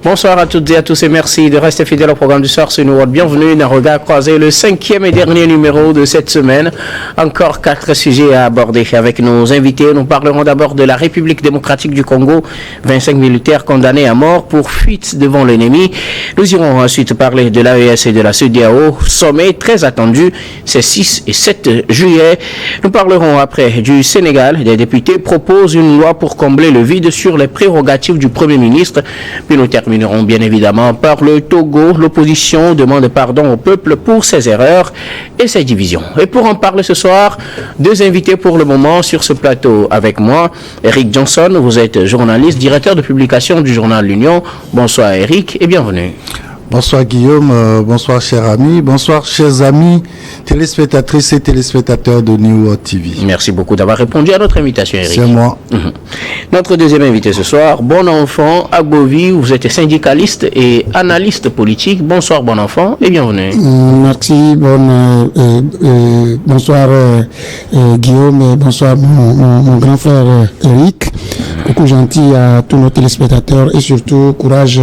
Bonsoir à toutes et à tous et merci de rester fidèles au programme du soir sur New World. Bienvenue dans Regard Croisé, le 5e et dernier numéro de cette semaine. Encore 4 sujets à aborder avec nos invités. Nous parlerons d'abord de la République démocratique du Congo, 25 militaires condamnés à mort pour fuite devant l'ennemi. Nous irons ensuite parler de l'AES et de la CEDEAO, sommet très attendu, c'est 6 et 7 juillet. Nous parlerons après du Sénégal. Des députés proposent une loi pour combler le vide sur les prérogatives du Premier ministre. Puis nous terminerons bien évidemment par le Togo. L'opposition demande pardon au peuple pour ses erreurs et ses divisions. Et pour en parler ce soir, 2 invités pour le moment sur ce plateau avec moi. Eric Johnson, vous êtes journaliste, directeur de publication du journal L'Union. Bonsoir Eric et bienvenue. Bonsoir Guillaume, bonsoir chers amis, bonsoir chers amis téléspectatrices et téléspectateurs de New World TV. Merci beaucoup d'avoir répondu à notre invitation Eric. C'est moi. Notre deuxième invité ce soir, Bon Enfant Agbovi, vous êtes syndicaliste et analyste politique. Bonsoir Bon Enfant et bienvenue. Merci, bonsoir Guillaume et bonsoir mon grand frère Eric. Beaucoup gentil à tous nos téléspectateurs et surtout courage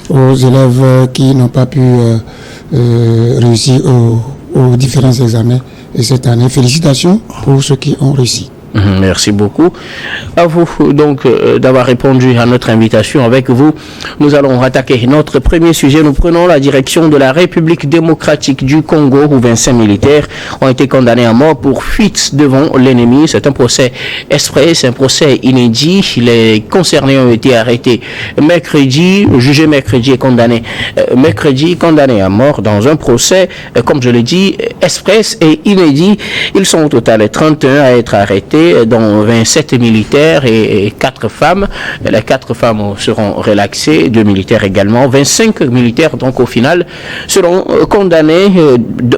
aux élèves qui n'ont pas pu réussir aux différents examens de cette année. Félicitations pour ceux qui ont réussi. Merci beaucoup à vous donc d'avoir répondu à notre invitation. Avec vous, nous allons attaquer notre premier sujet. Nous prenons la direction de la République démocratique du Congo où 25 militaires ont été condamnés à mort pour fuite devant l'ennemi. C'est un procès express, un procès inédit. Les concernés ont été arrêtés mercredi, jugés mercredi et condamnés mercredi, condamnés à mort dans un procès, comme je l'ai dit, express et inédit. Ils sont au total 31 à être arrêtés, dont 27 militaires et 4 femmes. Les 4 femmes seront relaxées, 2 militaires également. 25 militaires, donc au final, seront condamnés.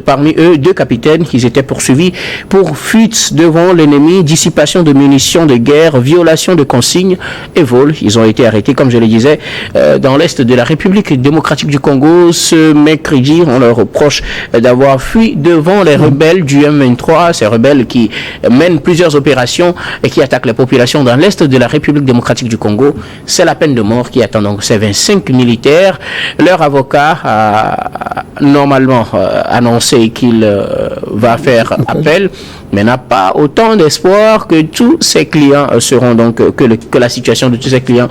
Parmi eux, 2 capitaines qui étaient poursuivis pour fuite devant l'ennemi, dissipation de munitions de guerre, violation de consignes et vol. Ils ont été arrêtés, comme je le disais, dans l'est de la République démocratique du Congo. Ce mercredi, on leur reproche d'avoir fui devant les rebelles du M23, ces rebelles qui mènent plusieurs opérations et qui attaquent les populations dans l'est de la République démocratique du Congo. C'est la peine de mort qui attend donc ces 25 militaires. Leur avocat a normalement annoncé qu'il va faire appel, mais n'a pas autant d'espoir que tous ses clients seront donc, que la situation de tous ses clients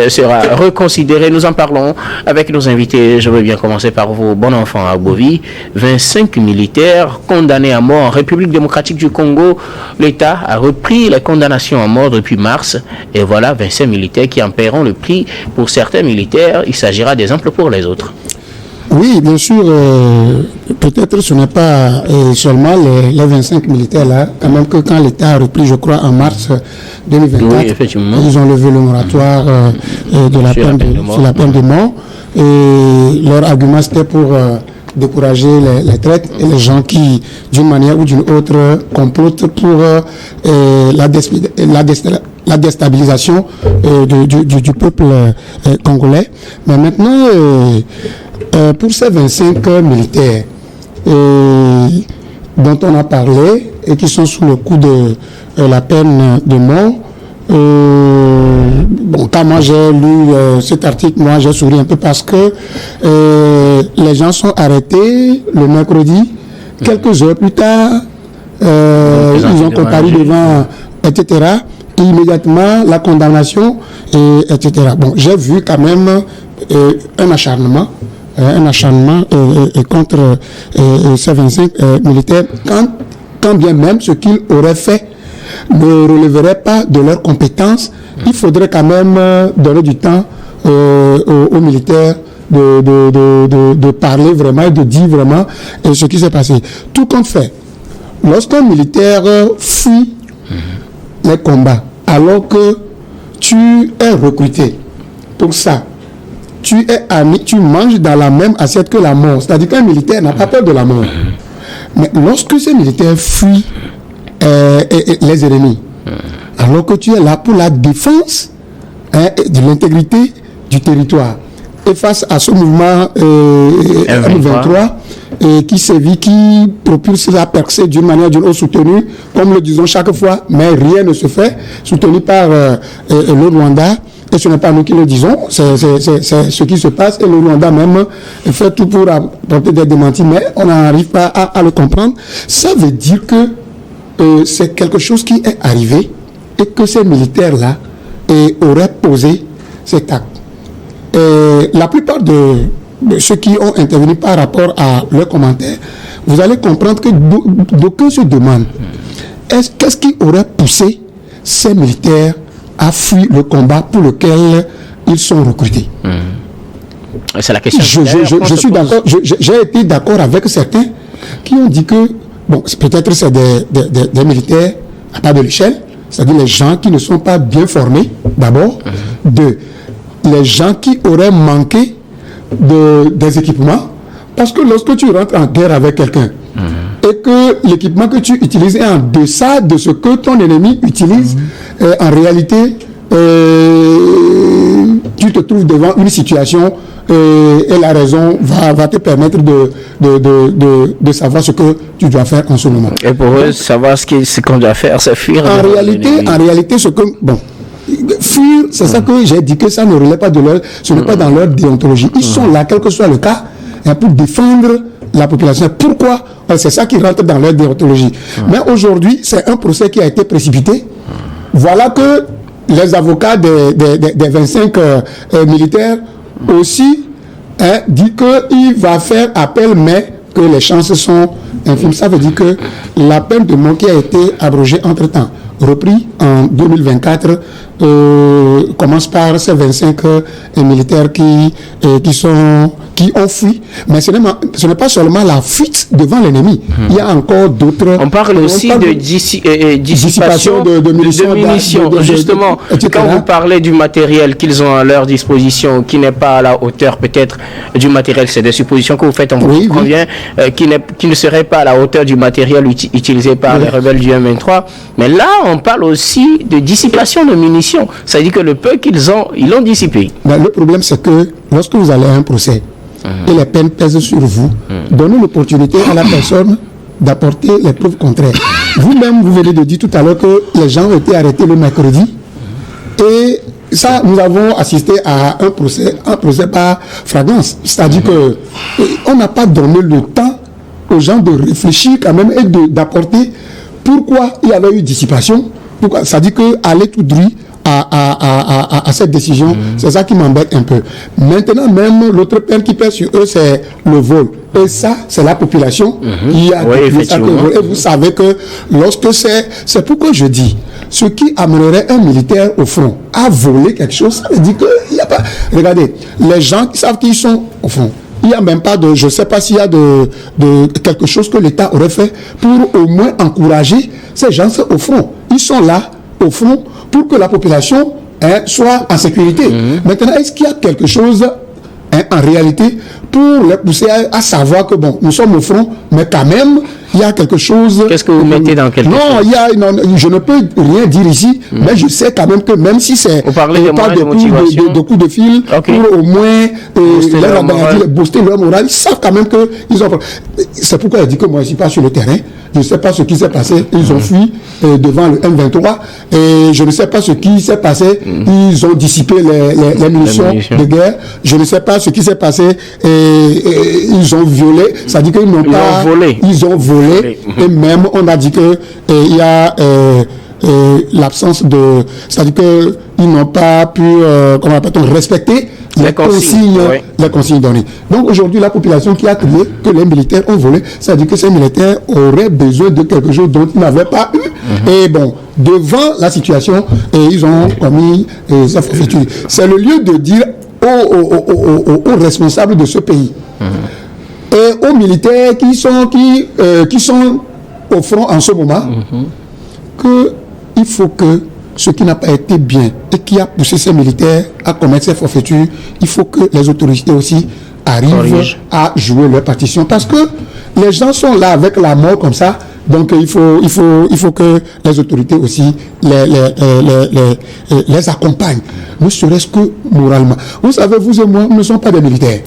sera reconsidérée. Nous en parlons avec nos invités. Je veux bien commencer par vous, Bon Enfant Agbovi. 25 militaires condamnés à mort en République démocratique du Congo. L'État a repris les condamnations à mort depuis mars. Et voilà 25 militaires qui en paieront le prix. Pour certains militaires, il s'agira d'exemples pour les autres. Oui, bien sûr, peut-être ce n'est pas seulement les 25 militaires là, quand même que quand l'État a repris, je crois, en mars 2024, oui, effectivement, ils ont levé le moratoire de la peine de mort. Et leur argument, c'était pour décourager les traites et les gens qui, d'une manière ou d'une autre, complotent pour la déstabilisation du peuple congolais. Mais maintenant, pour ces 25 militaires dont on a parlé et qui sont sous le coup de la peine de mort, quand moi j'ai lu cet article, moi j'ai souri un peu parce que les gens sont arrêtés le mercredi. Quelques heures plus tard, ils ont comparu devant, etc. Et immédiatement, la condamnation, etc. Bon, j'ai vu quand même un acharnement contre ces 25 militaires, quand bien même ce qu'ils auraient fait ne relèverait pas de leurs compétences. Il faudrait quand même donner du temps aux militaires de parler vraiment et de dire vraiment ce qui s'est passé. Tout compte fait, lorsqu'un militaire fuit les combats, alors que tu es recruté pour ça, tu manges dans la même assiette que la mort. C'est-à-dire qu'un militaire n'a pas peur de la mort. Mais lorsque ces militaires fuient les ennemis, alors que tu es là pour la défense de l'intégrité du territoire, et face à ce mouvement M23 qui sévit, qui propulse la percée d'une manière ou d'une autre soutenue, comme le disons chaque fois, mais rien ne se fait, soutenu par le Rwanda, et ce n'est pas nous qui le disons, c'est ce qui se passe, et le Rwanda même fait tout pour apporter des démentis, mais on n'arrive pas à le comprendre. Ça veut dire que c'est quelque chose qui est arrivé et que ces militaires-là auraient posé cet acte. La plupart de ceux qui ont intervenu par rapport à leurs commentaires, vous allez comprendre que d'aucuns se demandent qu'est-ce qui aurait poussé ces militaires à fuir le combat pour lequel ils sont recrutés. C'est la question. Je suis d'accord. J'ai été d'accord avec certains qui ont dit que peut-être c'est des militaires à pas de l'échelle, c'est-à-dire les gens qui ne sont pas bien formés d'abord, les gens qui auraient manqué des équipements, parce que lorsque tu rentres en guerre avec quelqu'un et que l'équipement que tu utilises est en deçà de ce que ton ennemi utilise, en réalité tu te trouves devant une situation et la raison va te permettre de savoir ce que tu dois faire en ce moment. Et pour eux, savoir ce qu'on doit faire, c'est fuir. En réalité, fuir, c'est ça que j'ai dit, que ça ne relève pas de leur, ce n'est pas dans leur déontologie. Ils sont là, quel que soit le cas, pour défendre la population. Pourquoi? C'est ça qui rentre dans leur déontologie. Mais aujourd'hui, c'est un procès qui a été précipité. Voilà que les avocats des 25 militaires aussi disent qu'il va faire appel, mais que les chances sont infimes. Ça veut dire que la peine de mort qui a été abrogée entre-temps, repris en 2024, commence par ces 25 militaires qui ont fui. Mais ce n'est pas seulement la fuite devant l'ennemi. Il y a encore d'autres... On parle aussi de dissipation de munitions. Justement, quand vous parlez du matériel qu'ils ont à leur disposition, qui n'est pas à la hauteur peut-être du matériel, c'est des suppositions que vous faites, on vous convient, qui ne serait pas à la hauteur du matériel utilisé par les rebelles du M23. Mais là, on parle aussi de dissipation de munitions. Ça veut dire que le peu qu'ils ont, ils l'ont dissipé. Mais le problème, c'est que lorsque vous allez à un procès et les peines pèsent sur vous, donnez l'opportunité à la personne d'apporter les preuves contraires. Vous-même, vous venez de dire tout à l'heure que les gens ont été arrêtés le mercredi. Et ça, nous avons assisté à un procès par flagrance. C'est-à-dire qu'on n'a pas donné le temps aux gens de réfléchir quand même et d'apporter pourquoi il y avait eu dissipation. C'est-à-dire qu'aller tout droit à cette décision, c'est ça qui m'embête un peu. Maintenant, même l'autre peine qui pèse sur eux, c'est le vol. Et ça, c'est la population qui a effectivement. Et vous savez que lorsque c'est pourquoi je dis, ce qui amènerait un militaire au front à voler quelque chose, ça veut dire qu'il n'y a pas... Regardez, les gens qui savent qu'ils sont au front, il n'y a même pas de... Je ne sais pas s'il y a de quelque chose que l'État aurait fait pour au moins encourager ces gens au front. Ils sont là, au front, pour que la population soit en sécurité. Maintenant, est-ce qu'il y a quelque chose en réalité pour les pousser à savoir que nous sommes au front, mais quand même, il y a quelque chose... Qu'est-ce que vous mettez dans quelque chose? Je ne peux rien dire ici, mais je sais quand même que même si c'est pas de coups de fil, pour au moins booster leur morale, ils savent quand même qu'ils ont... C'est pourquoi je dis que moi, je ne suis pas sur le terrain. Je ne sais pas ce qui s'est passé. Ils ont fui devant le M23 et je ne sais pas ce qui s'est passé. Ils ont dissipé les munitions de guerre. Je ne sais pas ce qui s'est passé. Ils ont violé. Ça dit qu'ils n'ont pas... volé. Ils ont volé. Et même, on a dit que il y a l'absence de... C'est-à-dire qu'ils n'ont pas pu, comment appelle-t-on, respecter les consignes données. Donc aujourd'hui, la population qui a crié que les militaires ont volé, ça dit que ces militaires auraient besoin de quelque chose dont ils n'avaient pas eu. Et devant la situation, ils ont commis sa forfaiture. C'est le lieu de dire aux responsables de ce pays et aux militaires qui sont au front en ce moment qu'il faut que ce qui n'a pas été bien et qui a poussé ces militaires à commettre ces forfaitures, il faut que les autorités aussi arrivent à jouer leur partition. Parce que les gens sont là avec la mort comme ça, donc il faut que les autorités aussi les accompagnent, ne serait-ce que moralement. Vous savez, vous et moi, nous ne sommes pas des militaires.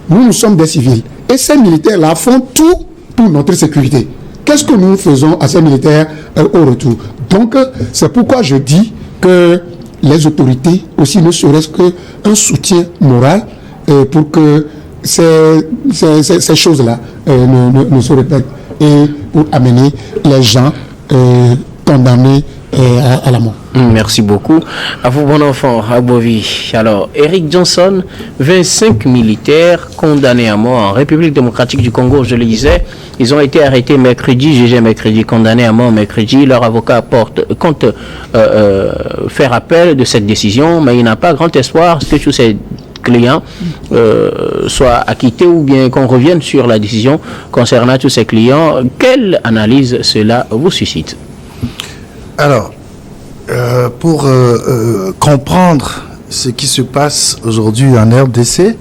Nous sommes des civils. Et ces militaires-là font tout pour notre sécurité. Qu'est-ce que nous faisons à ces militaires au retour? Donc, c'est pourquoi je dis que les autorités aussi, ne serait-ce qu'un soutien moral pour que ces choses-là ne se répètent et pour amener les gens condamnés à la mort. Merci beaucoup. À vous, bon enfant, à Bovi. Alors, Eric Johnson, 25 militaires condamnés à mort en République démocratique du Congo, je le disais. Ils ont été arrêtés mercredi, jugés mercredi, condamnés à mort mercredi. Leur avocat compte faire appel de cette décision, mais il n'a pas grand espoir que tous ces clients soient acquittés ou bien qu'on revienne sur la décision concernant tous ces clients. Quelle analyse cela vous suscite? Alors, pour comprendre ce qui se passe aujourd'hui en RDC,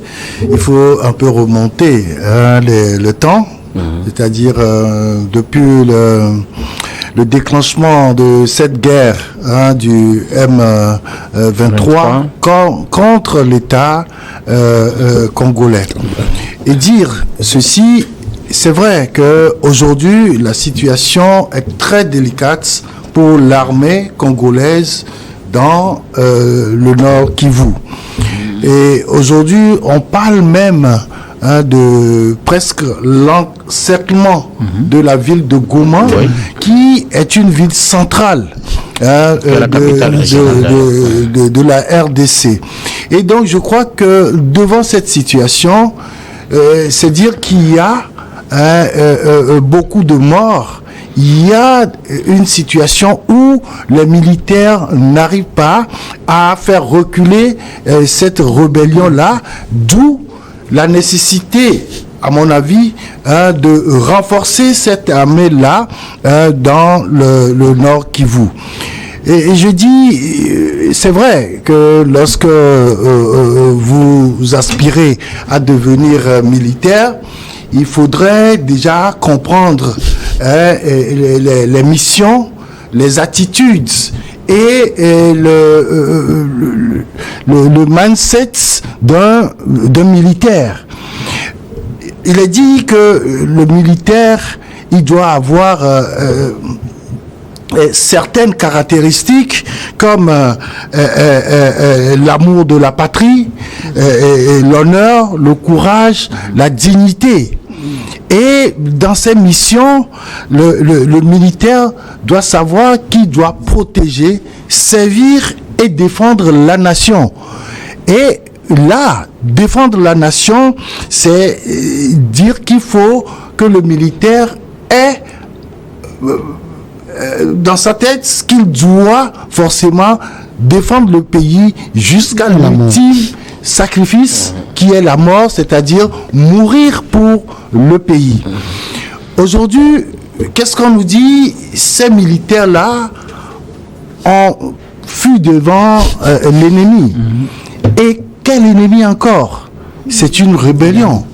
il faut un peu remonter le temps, c'est-à-dire depuis le déclenchement de cette guerre du M23 contre l'État congolais. Et dire ceci, c'est vrai qu'aujourd'hui, la situation est très délicate pour l'armée congolaise dans le Nord Kivu. Et aujourd'hui, on parle même de presque l'encerclement de la ville de Goma, qui est une ville centrale de la RDC. Et donc, je crois que devant cette situation, c'est dire qu'il y a beaucoup de morts. Il y a une situation où les militaires n'arrivent pas à faire reculer cette rébellion-là, d'où la nécessité, à mon avis, de renforcer cette armée-là dans le Nord Kivu. Et je dis, c'est vrai que lorsque vous aspirez à devenir militaire, il faudrait déjà comprendre les missions, les attitudes et le mindset d'un militaire. Il est dit que le militaire, il doit avoir certaines caractéristiques comme l'amour de la patrie, l'honneur, le courage, la dignité. Et dans ces missions, le militaire doit savoir qu'il doit protéger, servir et défendre la nation. Et là, défendre la nation, c'est dire qu'il faut que le militaire ait dans sa tête ce qu'il doit forcément défendre le pays jusqu'à l'ultime sacrifice qui est la mort, c'est-à-dire mourir pour le pays. Aujourd'hui, qu'est-ce qu'on nous dit? Ces militaires-là ont fui devant l'ennemi. Et quel ennemi encore? C'est une rébellion.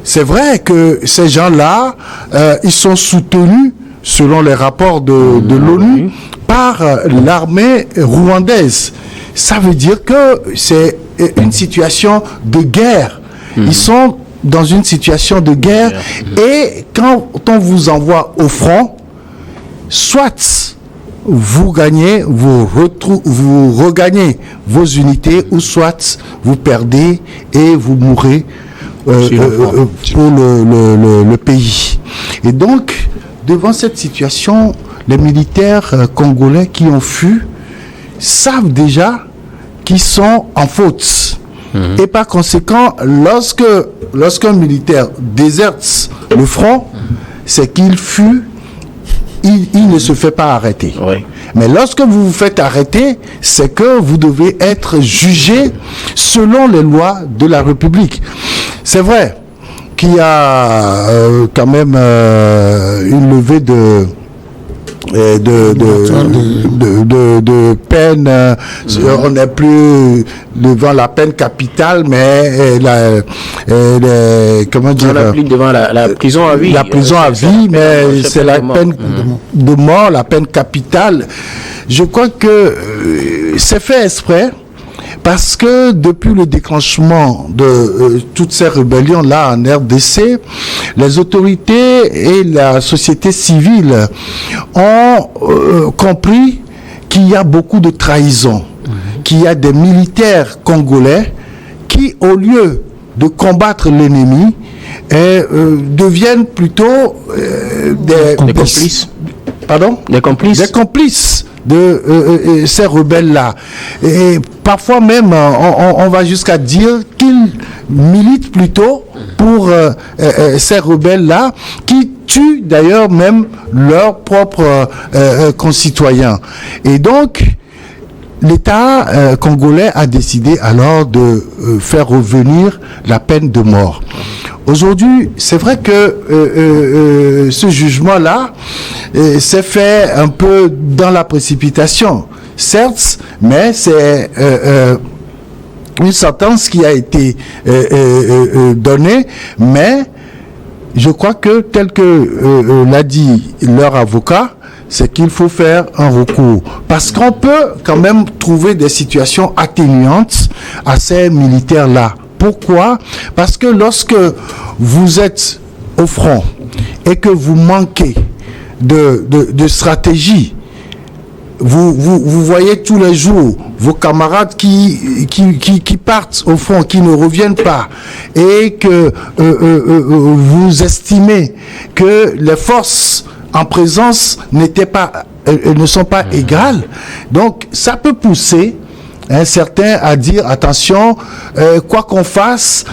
C'est vrai que ces gens-là, ils sont soutenus, selon les rapports de l'ONU, par l'armée rwandaise. Ça veut dire que c'est une situation de guerre. Ils sont dans une situation de guerre et quand on vous envoie au front, soit vous gagnez, vous regagnez vos unités, ou soit vous perdez et vous mourrez pour le pays. Et donc, devant cette situation, les militaires congolais qui ont fui savent déjà qu'ils sont en faute. Et par conséquent, lorsqu'un militaire déserte le front, c'est qu'il fuit, il ne se fait pas arrêter. Mais lorsque vous vous faites arrêter, c'est que vous devez être jugé selon les lois de la République. C'est vrai qu'il y a quand même une levée de peine, on n'est plus devant la peine capitale, mais comment dire, on n'est plus devant la prison à vie. La prison à vie, mais c'est la peine de mort, la peine capitale. Je crois que c'est fait exprès. Parce que depuis le déclenchement de toutes ces rébellions-là en RDC, les autorités et la société civile ont compris qu'il y a beaucoup de trahison, qu'il y a des militaires congolais qui, au lieu de combattre l'ennemi, deviennent plutôt des complices. Pardon ? Des complices. Des complices de ces rebelles-là. Et parfois même, on va jusqu'à dire qu'ils militent plutôt pour ces rebelles-là, qui tuent d'ailleurs même leurs propres concitoyens. Et donc, l'État congolais a décidé alors de faire revenir la peine de mort. Aujourd'hui, c'est vrai que ce jugement-là s'est fait un peu dans la précipitation, certes, mais c'est une sentence qui a été donnée, mais je crois que, tel que l'a dit leur avocat, c'est qu'il faut faire un recours. Parce qu'on peut quand même trouver des situations atténuantes à ces militaires-là. Pourquoi ? Parce que lorsque vous êtes au front et que vous manquez de stratégie, vous voyez tous les jours vos camarades qui partent au front, qui ne reviennent pas, et que vous estimez que les forces en présence ne sont pas égales. Donc, ça peut pousser certains à dire, attention, quoi qu'on fasse,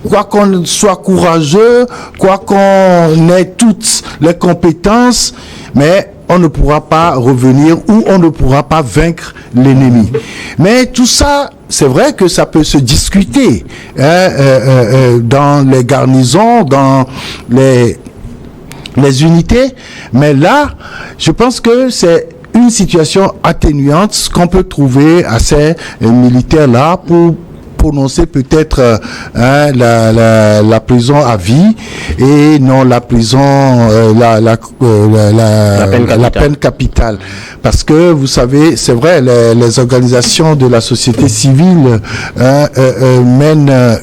quoi qu'on soit courageux, quoi qu'on ait toutes les compétences, mais on ne pourra pas revenir ou on ne pourra pas vaincre l'ennemi. Mais tout ça, c'est vrai que ça peut se discuter dans les garnisons, dans les unités, mais là, je pense que c'est une situation atténuante qu'on peut trouver à ces militaires-là pour prononcer peut-être la prison à vie et non la prison la peine capitale, parce que vous savez, c'est vrai, les organisations de la société civile mènent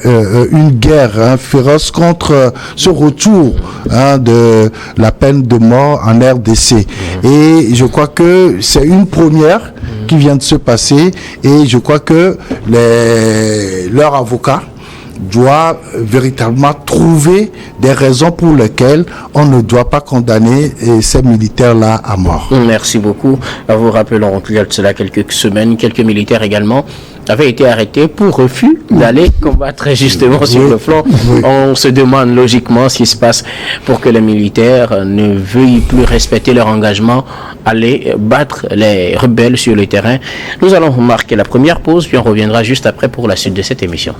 une guerre féroce contre ce retour de la peine de mort en RDC, et je crois que c'est une première qui vient de se passer, et je crois que leur avocat doit véritablement trouver des raisons pour lesquelles on ne doit pas condamner ces militaires-là à mort. Merci beaucoup. Vous rappelons qu'il y a de cela quelques semaines, quelques militaires également avaient été arrêtés pour refus d'aller combattre justement sur le front. On se demande logiquement ce qui se passe pour que les militaires ne veuillent plus respecter leur engagement, aller battre les rebelles sur le terrain. Nous allons marquer la première pause, puis on reviendra juste après pour la suite de cette émission.